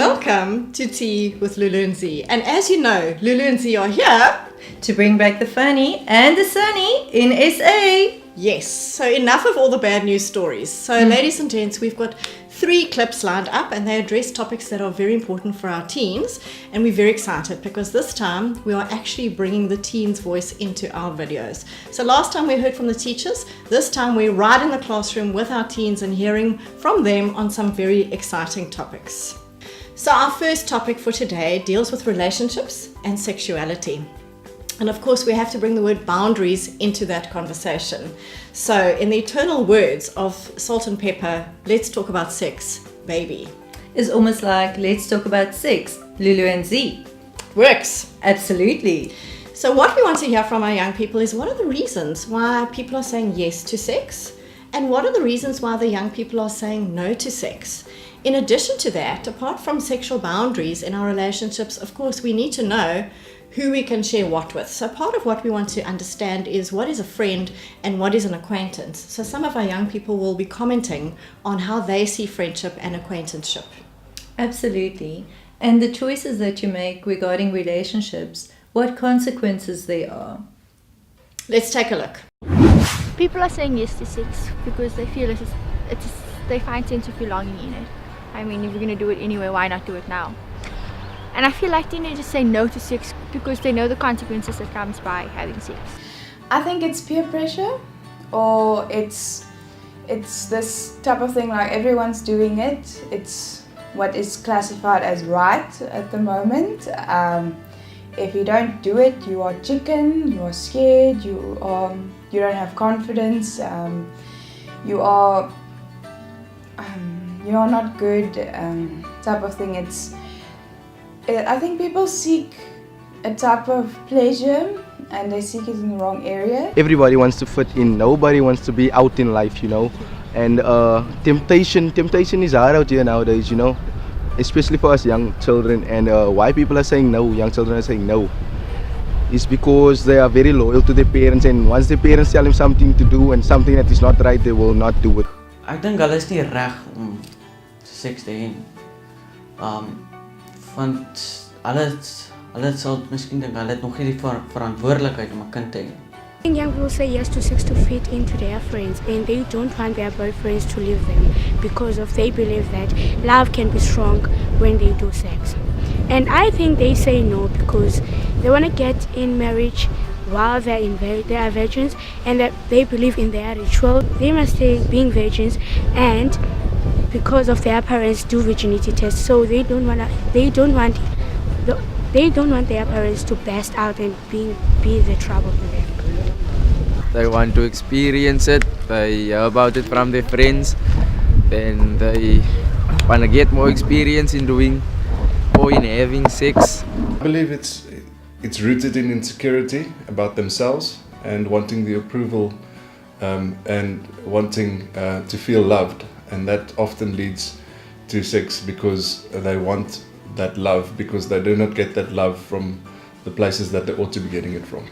welcome to Tea with Lulu Zee. And as you know, Lulu and Zee are here to bring back the funny and the sunny in SA. Yes, so enough of all the bad news stories. So ladies and gents, we've got 3 clips lined up and they address topics that are very important for our teens, and we're very excited because this time we are actually bringing the teens' voice into our videos. So last time we heard from the teachers, this time we're right in the classroom with our teens and hearing from them on some very exciting topics. So our first topic for today deals with relationships and sexuality. And of course, we have to bring the word boundaries into that conversation. So in the eternal words of Salt and Pepa, let's talk about sex, baby. It's almost like let's talk about sex, Lulu and Zee. Works. Absolutely. So what we want to hear from our young people is what are the reasons why people are saying yes to sex? And what are the reasons why the young people are saying no to sex? In addition to that, apart from sexual boundaries in our relationships, of course, we need to know who we can share what with. So part of what we want to understand is what is a friend and what is an acquaintance. So some of our young people will be commenting on how they see friendship and acquaintanceship. Absolutely. And the choices that you make regarding relationships, what consequences they are. Let's take a look. People are saying yes to sex because they feel they find sense of belonging in it. I mean, if you're going to do it anyway, why not do it now? And I feel like teenagers say no to sex because they know the consequences that comes by having sex. I think it's peer pressure, or it's this type of thing like everyone's doing it. It's what is classified as right at the moment. If you don't do it, you are chicken, you are scared, you don't have confidence, you are not good, type of thing. I think people seek a type of pleasure and they seek it in the wrong area. Everybody wants to fit in, nobody wants to be out in life, and temptation is hard out here nowadays, especially for us young children. And why people are saying no, young children are saying no, is because they are very loyal to their parents, and once their parents tell them something to do and something that is not right, they will not do it. Ek dink hulle is nie reg om seks te hê. Want hulle sal miskien dink hulle het nog nie die verantwoordelikheid om 'n kind te hê. I think young people say yes to sex to fit into their friends, and they don't want their boyfriends to leave them because they believe that love can be strong when they do sex. And I think they say no because they want to get in marriage while they are virgins, and that they believe in their ritual. They must stay being virgins, and because of their parents do virginity tests, so they don't want their parents to burst out and be the trouble for them. They want to experience it, they hear about it from their friends, then they want to get more experience in doing or in having sex. I believe it's rooted in insecurity about themselves and wanting the approval and wanting to feel loved, and that often leads to sex because they want that love, because they do not get that love from the places that they ought to be getting it from.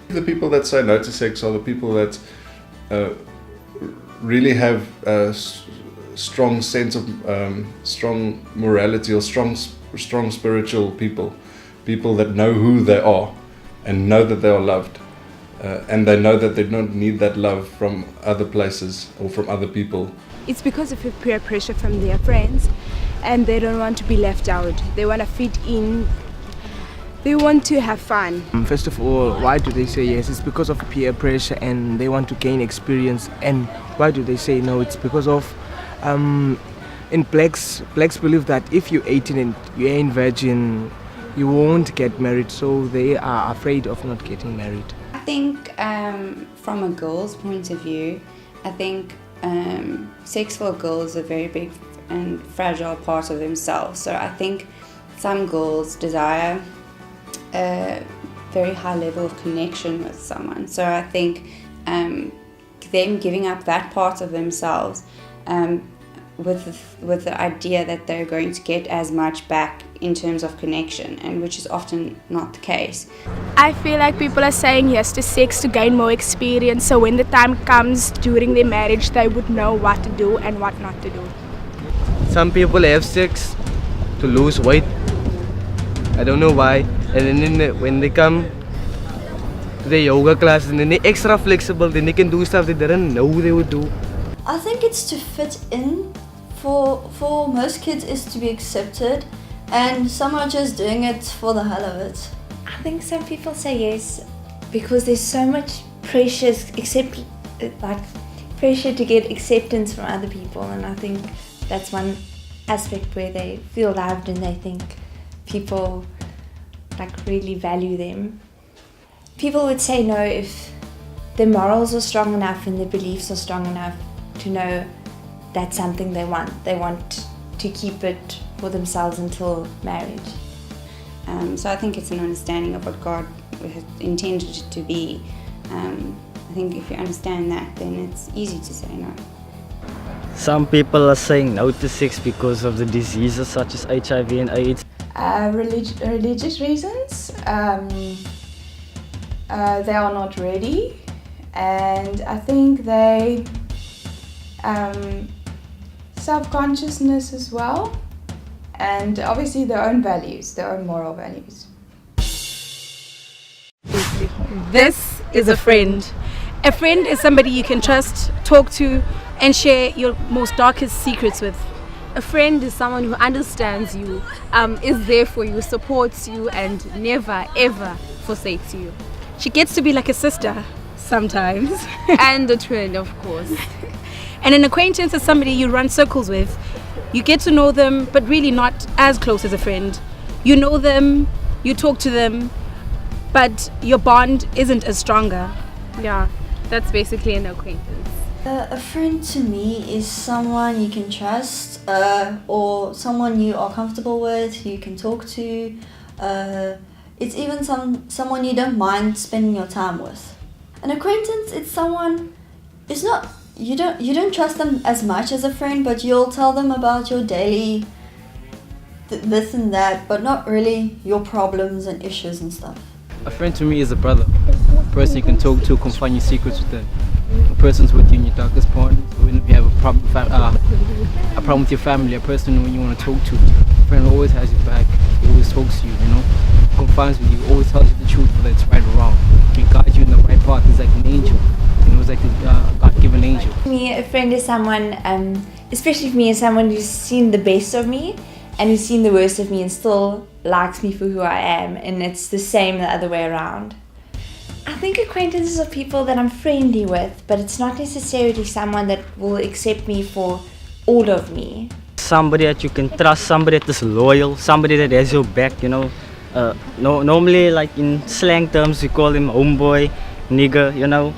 The people that say no to sex are the people that really have a strong sense of strong morality, or strong spiritual people that know who they are and know that they are loved, and they know that they don't need that love from other places or from other people. It's because of peer pressure from their friends, and they don't want to be left out. They want to fit in. They want to have fun. First of all, why do they say yes? It's because of peer pressure and they want to gain experience. And why do they say no? It's because of in blacks believe that if you're 18 and you ain't virgin, you won't get married, so they are afraid of not getting married. I think from a girl's point of view, I think sex for a girl is a very big and fragile part of themselves. So I think some girls desire a very high level of connection with someone. So I think them giving up that part of themselves with the idea that they're going to get as much back in terms of connection, and which is often not the case. I feel like people are saying yes to sex to gain more experience, so when the time comes during their marriage, they would know what to do and what not to do. Some people have sex to lose weight. I don't know why. And then when they come to the yoga class, and then they're extra flexible, then they can do stuff they didn't know they would do. I think it's to fit in. For most kids, is to be accepted, and some are just doing it for the hell of it. I think some people say yes because there's so much pressure, pressure to get acceptance from other people, and I think that's one aspect where they feel loved and they think people really value them. People would say no if their morals are strong enough and their beliefs are strong enough to know that's something they want. They want to keep it for themselves until marriage. So I think it's an understanding of what God has intended it to be. I think if you understand that, then it's easy to say no. Some people are saying no to sex because of the diseases such as HIV and AIDS. Religious reasons. They are not ready, and I think they self-consciousness as well, and obviously their own values, their own moral values. This is a friend. A friend is somebody you can trust, talk to, and share your most darkest secrets with. A friend is someone who understands you, is there for you, supports you, and never ever forsakes you. She gets to be like a sister sometimes. And a twin, of course. And an acquaintance is somebody you run circles with. You get to know them, but really not as close as a friend. You know them, you talk to them, but your bond isn't as stronger. Yeah, that's basically an acquaintance. A friend to me is someone you can trust, or someone you are comfortable with, you can talk to. It's even someone you don't mind spending your time with. An acquaintance, it's someone, it's not, you don't trust them as much as a friend, but you'll tell them about your daily this and that, but not really your problems and issues and stuff. A friend to me is a brother, a person you can talk to, confide your secrets with them. A person's with you in your darkest point. When you have a problem with your family, a person when you want to talk to. A friend always has your back, he always talks to you, confides with you, always tells you the truth, whether it's right or wrong. He guides you in the right path. He's like an angel. He's like a God-given angel. For me, a friend is someone, especially for me, is someone who's seen the best of me and who's seen the worst of me and still likes me for who I am, and it's the same the other way around. I think acquaintances are people that I'm friendly with, but it's not necessarily someone that will accept me for all of me. Somebody that you can trust, somebody that is loyal, somebody that has your back, normally, like in slang terms, we call him homeboy, nigger,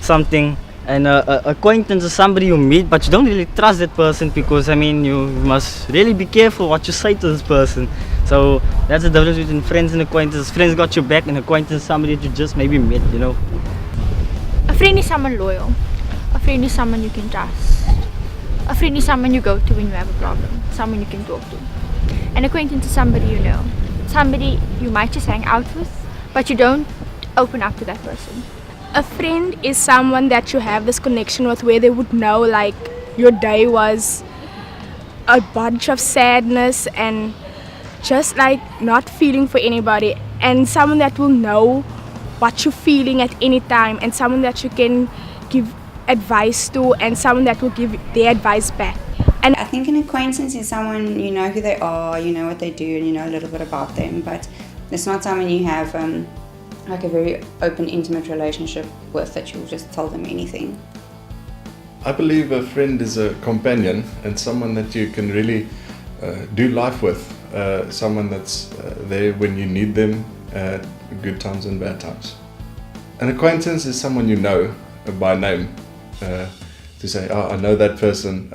something. And acquaintance is somebody you meet, but you don't really trust that person because, you must really be careful what you say to this person. So that's the difference between friends and acquaintances. Friends got your back, and acquaintance is somebody that you just maybe met, A friend is someone loyal. A friend is someone you can trust. A friend is someone you go to when you have a problem. Someone you can talk to. An acquaintance is somebody you know. Somebody you might just hang out with, but you don't open up to that person. A friend is someone that you have this connection with where they would know like your day was a bunch of sadness and just like not feeling for anybody, and someone that will know what you're feeling at any time, and someone that you can give advice to, and someone that will give their advice back. And I think an acquaintance is someone you know who they are, you know what they do, and you know a little bit about them, but it's not someone you have like a very open, intimate relationship with that you'll just tell them anything. I believe a friend is a companion and someone that you can really do life with. Someone that's there when you need them at good times and bad times. An acquaintance is someone you know by name. To say, I know that person,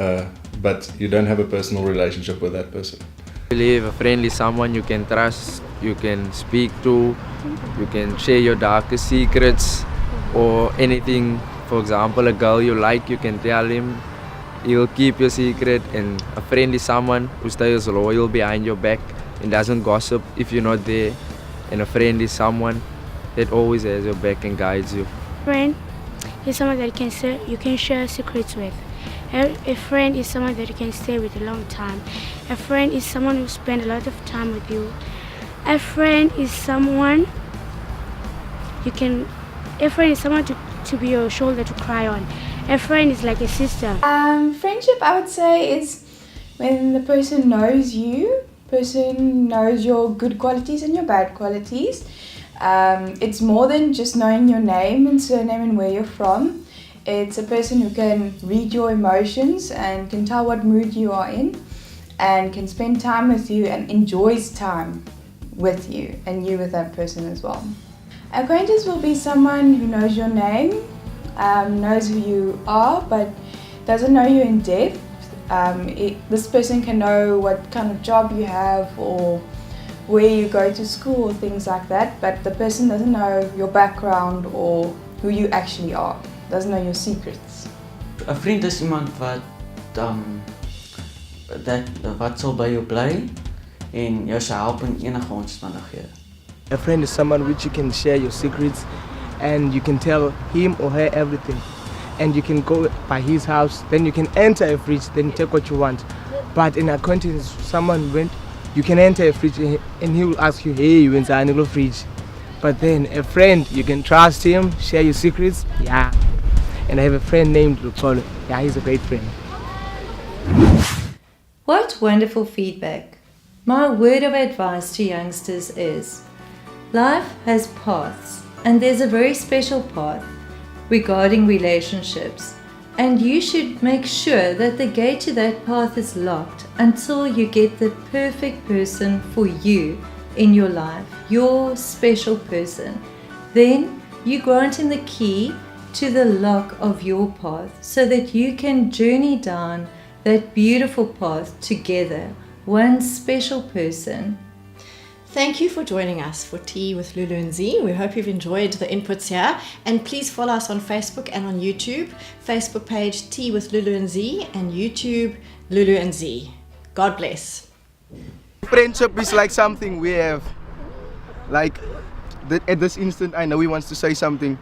but you don't have a personal relationship with that person. I believe a friend is someone you can trust, you can speak to, you can share your darkest secrets or anything. For example, a girl you like, you can tell him, he'll keep your secret. And a friend is someone who stays loyal behind your back and doesn't gossip if you're not there. And a friend is someone that always has your back and guides you. Friend is someone that you can share secrets with, A friend is someone that you can stay with a long time. A friend is someone who spend a lot of time with you. A friend is someone to be your shoulder to cry on. A friend is like a sister. Friendship, I would say, is when the person knows you, person knows your good qualities and your bad qualities. It's more than just knowing your name and surname and where you're from. It's a person who can read your emotions and can tell what mood you are in and can spend time with you and enjoys time with you and you with that person as well. Acquaintance will be someone who knows your name, knows who you are, but doesn't know you in depth. This person can know what kind of job you have or where you go to school or things like that, but the person doesn't know your background or who you actually are, doesn't know your secrets. 'n vriend is iemand wat sal by jou bly en jou sal help in enige omstandighede. A friend is someone which you can share your secrets and you can tell him or her everything. And you can go by his house, then you can enter a fridge, then take what you want. But in acquaintance, someone you can enter a fridge and he will ask you, hey, you inside a fridge. But then a friend, you can trust him, share your secrets, yeah. And I have a friend named Luxolo. Yeah, he's a great friend. What wonderful feedback. My word of advice to youngsters is, life has paths, and there's a very special path regarding relationships, and you should make sure that the gate to that path is locked until you get the perfect person for you in your life, your special person. Then you grant him the key to the lock of your path so that you can journey down that beautiful path together, one special person. Thank you for joining us for Tea with Lulu Zee. We hope you've enjoyed the inputs here, and please follow us on Facebook and on YouTube. Facebook page Tea with Lulu Zee and YouTube Lulu Zee. God bless. Friendship is like something we have. Like at this instant, I know he wants to say something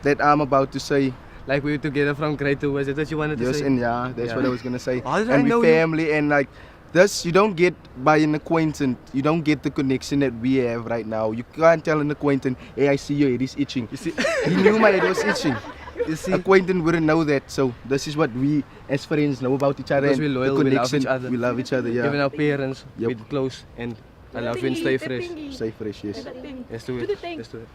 that I'm about to say. Like we were together from grade 2, was it that you wanted to say? Yes, and yeah, that's what I was gonna say. How did and I know we family and like. This you don't get by an acquaintance. You don't get the connection that we have right now. You can't tell an acquaintance, hey, I see your head is itching. You see, he knew my head was itching. You see, acquaintance wouldn't know that. So this is what we as friends know about each other. Because and we're loyal, the we love connection. each other. We love each other, yeah. Even our parents, we're close, and I love you and stay fresh. Stay fresh, yes. Let's do it. Let's do it.